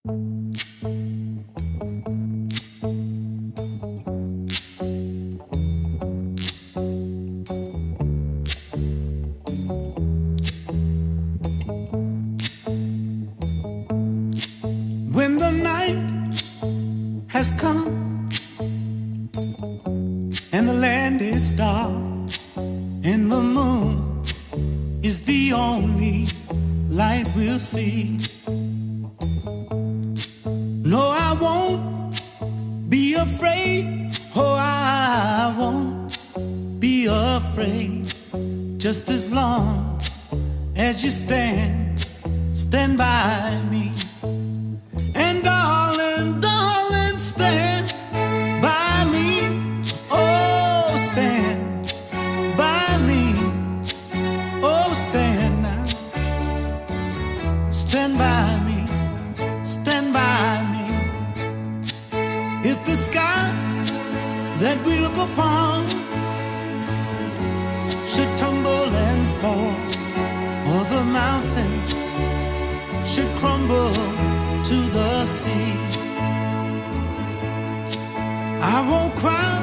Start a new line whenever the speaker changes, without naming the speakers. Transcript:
When the night has come and the land is dark and the moon is the only light we'll see. No, I won't be afraid. Oh, I won't be afraid. Just as long as you stand by me. And darling, darling, stand by me. Oh, stand by me. Oh, stand now. Stand by me. Stand by me. If the sky that we look upon should tumble and fall, or the mountains should crumble to the sea, I won't cry,